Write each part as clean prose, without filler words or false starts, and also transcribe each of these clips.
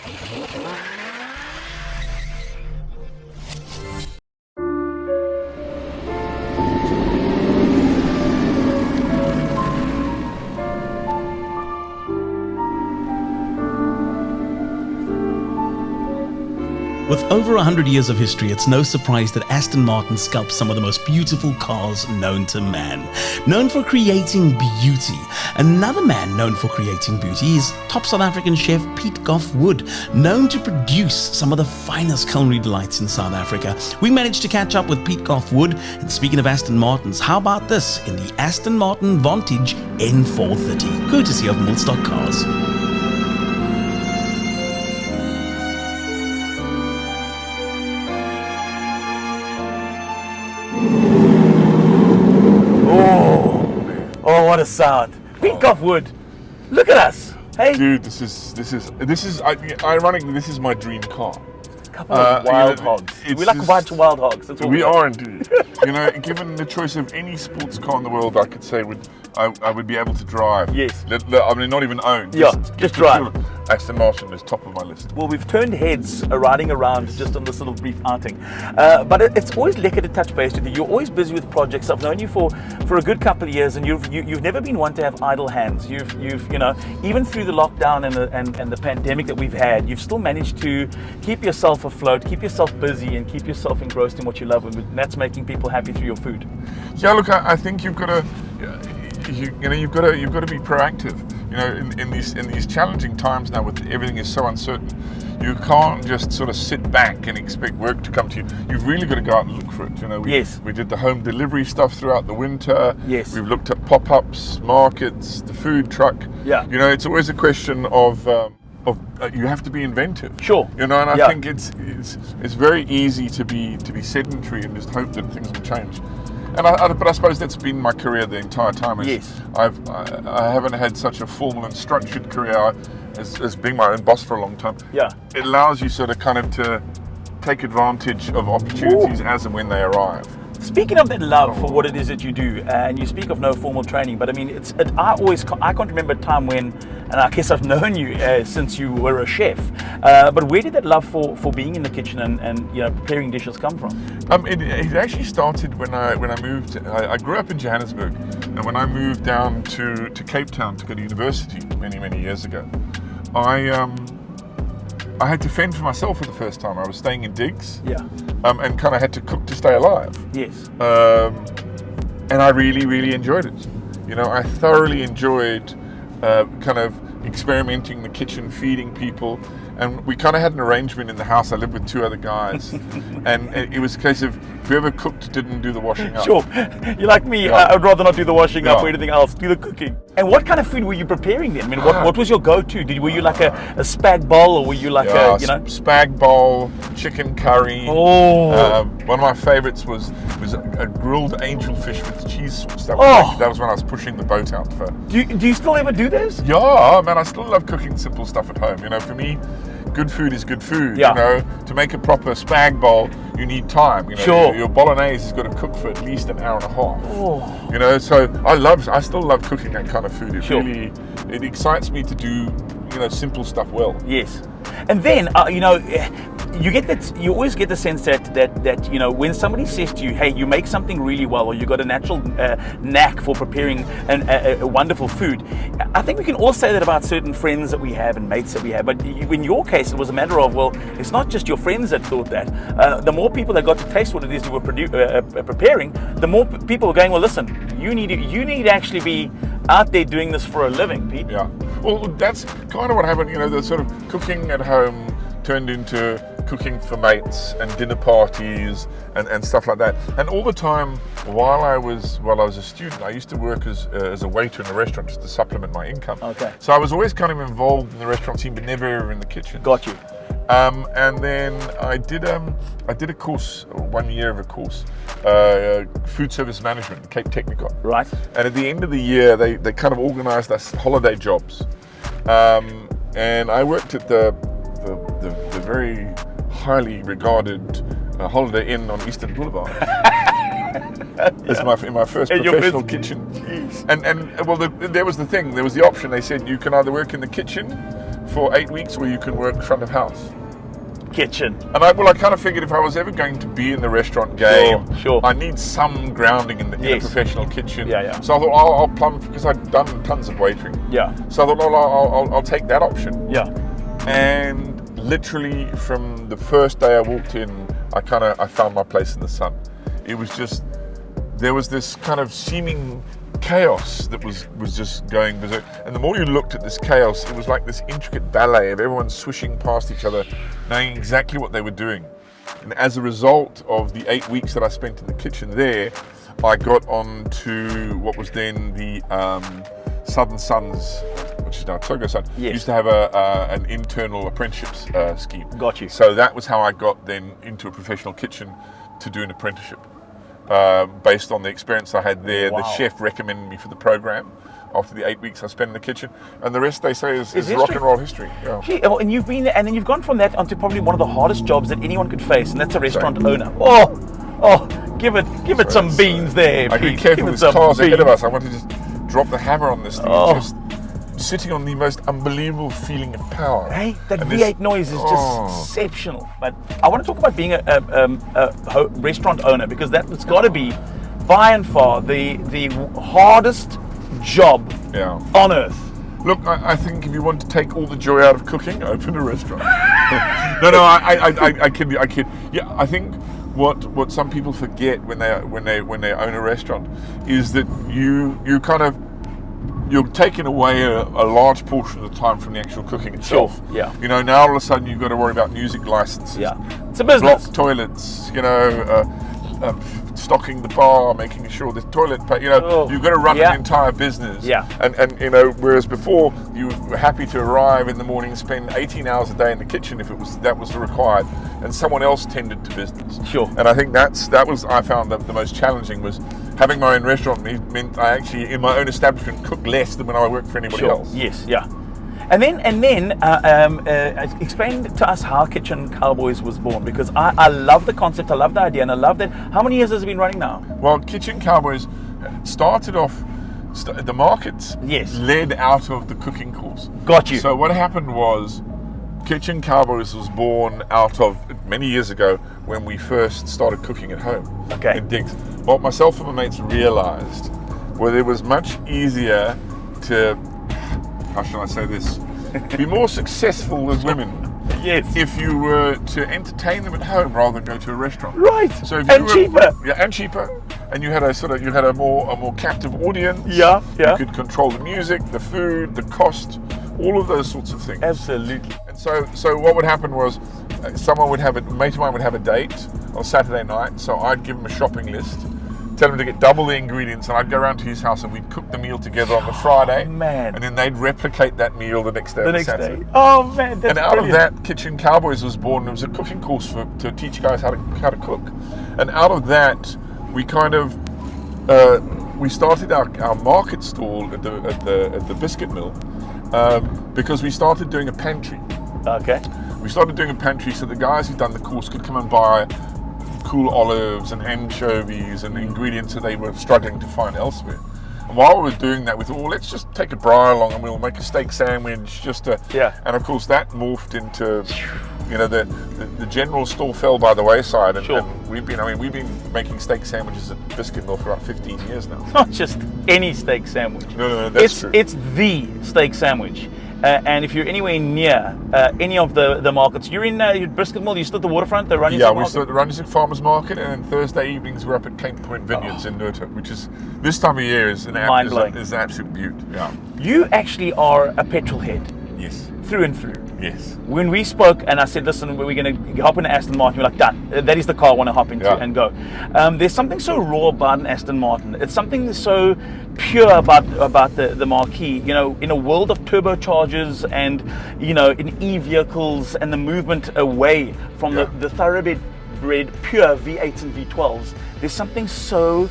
With over 100 years of history, it's no surprise that Aston Martin sculpts some of the most beautiful cars known to man. Known for creating beauty. Another man known for creating beauty is top South African chef Pete Goffe-Wood, known to produce some of the finest culinary delights in South Africa. We managed to catch up with Pete Goffe-Wood, and speaking of Aston Martins, how about this in the Aston Martin Vantage N430, courtesy of Millstock Cars. Oh, what a sound. Pete Goffe-Wood, look at us. Hey. Dude, this is ironically, this is my dream car. Couple of wild hogs. We like a bunch of wild hogs. That's what we are indeed. Given the choice of any sports car in the world, I could say I would be able to drive. Yes. I mean, not even own. Just drive. Aston Martin is top of my list. Well, we've turned heads riding around just on this little brief outing. But it's always lekker to touch base with you. You're always busy with projects. I've known you for a good couple of years, and you've never been one to have idle hands. You've even through the lockdown and the pandemic that we've had, you've still managed to keep yourself afloat, keep yourself busy, and keep yourself engrossed in what you love, and that's making people happy through your food. Yeah, look, I think you've got to. You've got to be proactive. In these challenging times now, with everything is so uncertain, you can't just sort of sit back and expect work to come to you. You've really got to go out and look for it. We did the home delivery stuff throughout the winter. Yes. We've looked at pop-ups, markets, the food truck. Yeah. It's always a question of you have to be inventive. Sure. And I think it's very easy to be sedentary and just hope that things will change. But I suppose that's been my career the entire time. Yes. I haven't had such a formal and structured career as being my own boss for a long time. Yeah. It allows you sort of kind of to take advantage of opportunities as and when they arrive. Speaking of that love for what it is that you do, and you speak of no formal training, but I mean, I can't remember a time when, and I guess I've known you since you were a chef, but where did that love for being in the kitchen and preparing dishes come from? It actually started when I moved. I grew up in Johannesburg, and when I moved down to Cape Town to go to university many years ago, I had to fend for myself for the first time. I was staying in digs, and kind of had to cook to stay alive. Yes. And I really enjoyed it. I thoroughly enjoyed kind of experimenting in the kitchen, feeding people. And we kind of had an arrangement in the house. I lived with two other guys, and it was a case of whoever cooked didn't do the washing up. Sure, you're like me. Yeah. I would rather not do the washing up or anything else. Do the cooking. And what kind of food were you preparing then? I mean, what was your go-to? Were you like a spag bowl, or were you like spag bowl, chicken curry? Oh, one of my favorites was a grilled angelfish with cheese sauce. That was when I was pushing the boat out for. Do you still ever do those? Yeah, man, I still love cooking simple stuff at home. For me, good food is good food. To make a proper spag bowl, you need time. Sure. Your bolognese has got to cook for at least an hour and a half. So I still love cooking that kind of food. It excites me to do simple stuff well. Yes. And then you get that. You always get the sense that when somebody says to you, "Hey, you make something really well," or you got a natural knack for preparing a wonderful food. I think we can all say that about certain friends that we have and mates that we have. But in your case, it was a matter of, well, it's not just your friends that thought that. The more people that got to taste what it is you were preparing, the more people were going, "Well, listen, you need to actually be out there doing this for a living, Pete." Yeah. Well, that's kind of what happened. The sort of cooking at home turned into cooking for mates and dinner parties and stuff like that. And all the time while I was a student, I used to work as a waiter in a restaurant just to supplement my income. Okay. So I was always kind of involved in the restaurant scene, but never ever in the kitchen. Got you. And then I did a course, 1 year of a course, food service management, Cape Technicon. Right. And at the end of the year, they kind of organised us holiday jobs, and I worked at the very highly regarded Holiday Inn on Eastern Boulevard. In my first professional kitchen. Jeez. And well, there was the thing. There was the option. They said you can either work in the kitchen for 8 weeks, or you can work front of house. Kitchen. And I kind of figured if I was ever going to be in the restaurant game, Sure. I need some grounding in a professional kitchen. Yeah. So I thought I'll plumb, because I'd done tons of waitering. Yeah. So I thought I'll take that option. Yeah. And literally from the first day I walked in, I found my place in the sun. It was just, there was this kind of seeming chaos that was just going berserk. And the more you looked at this chaos, it was like this intricate ballet of everyone swishing past each other, knowing exactly what they were doing. And as a result of the 8 weeks that I spent in the kitchen there, I got on to what was then the Southern Sons, which is now Togo Sun. Yes. Used to have an internal apprenticeship scheme. Got you. So that was how I got then into a professional kitchen to do an apprenticeship. Based on the experience I had there, Wow. the chef recommended me for the program after the 8 weeks I spent in the kitchen, and the rest they say is history. rock and roll history. Yeah. Gee, and you've been, and then you've gone from that onto probably one of the hardest jobs that anyone could face, and that's a restaurant owner. Oh, give it some beans there, I be Pete. careful Give it with some cars ahead of beans. us. I want to just drop the hammer on this thing. Oh. Just sitting on the most unbelievable feeling of power. Hey, that And V8 noise is just exceptional. But I want to talk about being a restaurant owner, because that's got to be by and far the hardest job on earth. Look, I think if you want to take all the joy out of cooking, open a restaurant. No, I kid. Yeah, I think what some people forget when they own a restaurant is that you're taking away a large portion of the time from the actual cooking itself. Sure, yeah. You know, now all of a sudden you've got to worry about music licenses. Yeah, it's a business. Block toilets, stocking the bar, making sure the toilet, you've got to run an entire business. Yeah. And whereas before you were happy to arrive in the morning, spend 18 hours a day in the kitchen if that was required, and someone else tended to business. Sure. And I think I found that the most challenging was having my own restaurant meant I actually, in my own establishment, cook less than when I worked for anybody else. Yes, yeah. And then explain to us how Kitchen Cowboys was born, because I love the concept, I love the idea, and I love that. How many years has it been running now? Well, Kitchen Cowboys started off, the markets led out of the cooking course. Got you. So what happened was, Kitchen Cowboys was born out of many years ago when we first started cooking at home. Okay. In digs. What myself and my mates realized was it was much easier to, how shall I say this, be more successful as women. Yes. If you were to entertain them at home rather than go to a restaurant. Right. So if cheaper. Yeah, and cheaper. And you had a more captive audience. Yeah. You could control the music, the food, the cost, all of those sorts of things. Absolutely. And so what would happen was, a mate of mine would have a date on Saturday night. So I'd give him a shopping list, tell him to get double the ingredients, and I'd go around to his house and we'd cook the meal together on the Friday. Oh, man. And then they'd replicate that meal the next day. The next day. Oh man, that's And out brilliant. of that, Kitchen Cowboys was born. It was a cooking course to teach guys how to cook. And out of that, we kind of we started our market stall at the biscuit mill because we started doing a pantry. Okay. We started doing a pantry so the guys who'd done the course could come and buy cool olives and anchovies and ingredients that they were struggling to find elsewhere. And while we were doing that, we thought, well, let's just take a braai along and we'll make a steak sandwich And of course that morphed into, the general store fell by the wayside, and we've been making steak sandwiches at Biscuit Mill for about 15 years now. Not just any steak sandwich. No, that's true. It's the steak sandwich. And if you're anywhere near any of the markets, you're in Brisket Mill, you're still at the waterfront, the Runnymede Yeah, Market? we're still at the Runnymede Farmers Market, and then Thursday evenings we're up at Cape Point Vineyards in Nurta, which is, this time of year is an absolute beaut. Yeah. You actually are a petrol head. Yes. Through and through. Yes. When we spoke and I said, listen, we're going to hop into Aston Martin, you're like, done. That is the car I want to hop into and go. There's something so raw about an Aston Martin. It's something so pure about the marquee. In a world of turbochargers and, in e-vehicles and the movement away from the thoroughbred pure V8s and V12s, there's something so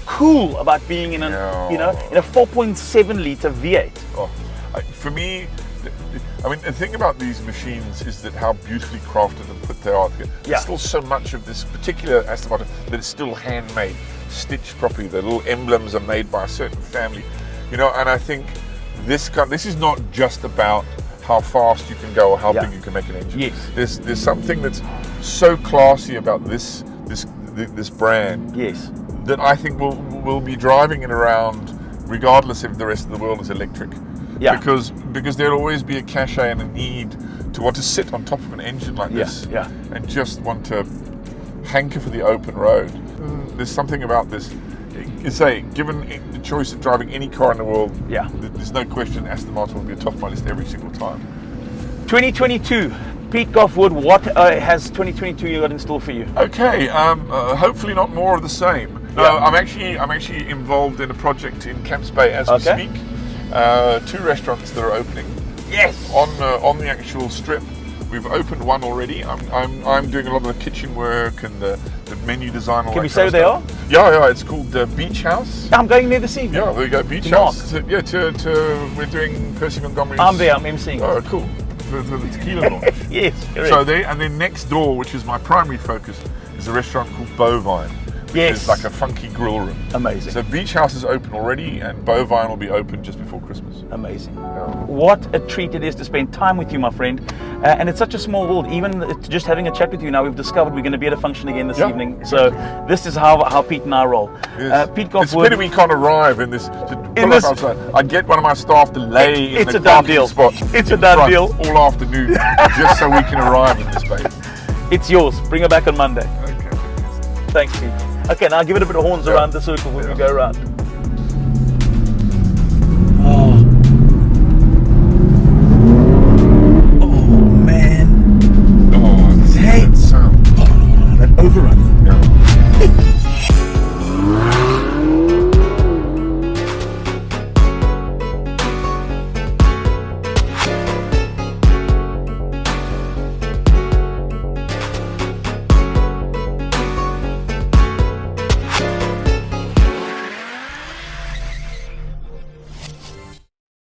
cool about being in a 4.7 litre V8. Oh, for me, the thing about these machines is that how beautifully crafted and put they are together. There's still so much of this particular Aston Martin that is still handmade, stitched properly. The little emblems are made by a certain family, and I think this is not just about how fast you can go or how Yeah. big you can make an engine. Yes. There's something that's so classy about this brand Yes. that I think we'll be driving it around regardless if the rest of the world is electric. Yeah. Because there'll always be a cachet and a need to want to sit on top of an engine like this Yeah. and just want to hanker for the open road. There's something about this. You say, given the choice of driving any car in the world, Yeah. there's no question Aston Martin will be top of my list every single time. 2022. Pete Goffe-Wood, what has 2022 got in store for you? Okay, hopefully not more of the same. No, Yeah. I'm actually involved in a project in Camps Bay as we Okay. speak. 2 restaurants that are opening Yes. on the actual strip. We've opened one already. I'm doing a lot of the kitchen work and the menu design. Can we say who they are? Yeah. It's called the Beach House. I'm going there this evening. Yeah, there you go. Beach To House. We're doing Percy Montgomery's. I'm there, I'm emceeing. Oh, cool. The tequila launch. Yes, correct. So and then next door, which is my primary focus, is a restaurant called Bovine. Yes. It's like a funky grill room. Amazing. So Beach House is open already, and Bovine will be open just before Christmas. Amazing. Yeah. What a treat it is to spend time with you, my friend. And it's such a small world. Even just having a chat with you now, we've discovered we're going to be at a function again this Yeah, evening. So this is how Pete and I roll. Yes. Pete It's a Goffe-Wood. pity we can't arrive in this. In this- I get one of my staff to lay in It's the a done parking deal. spot. It's a in done front deal. all afternoon, just so we can arrive in this space. It's yours. Bring her back on Monday. Okay. Thanks, Pete. Okay, now give it a bit of horns around the circle when we go around.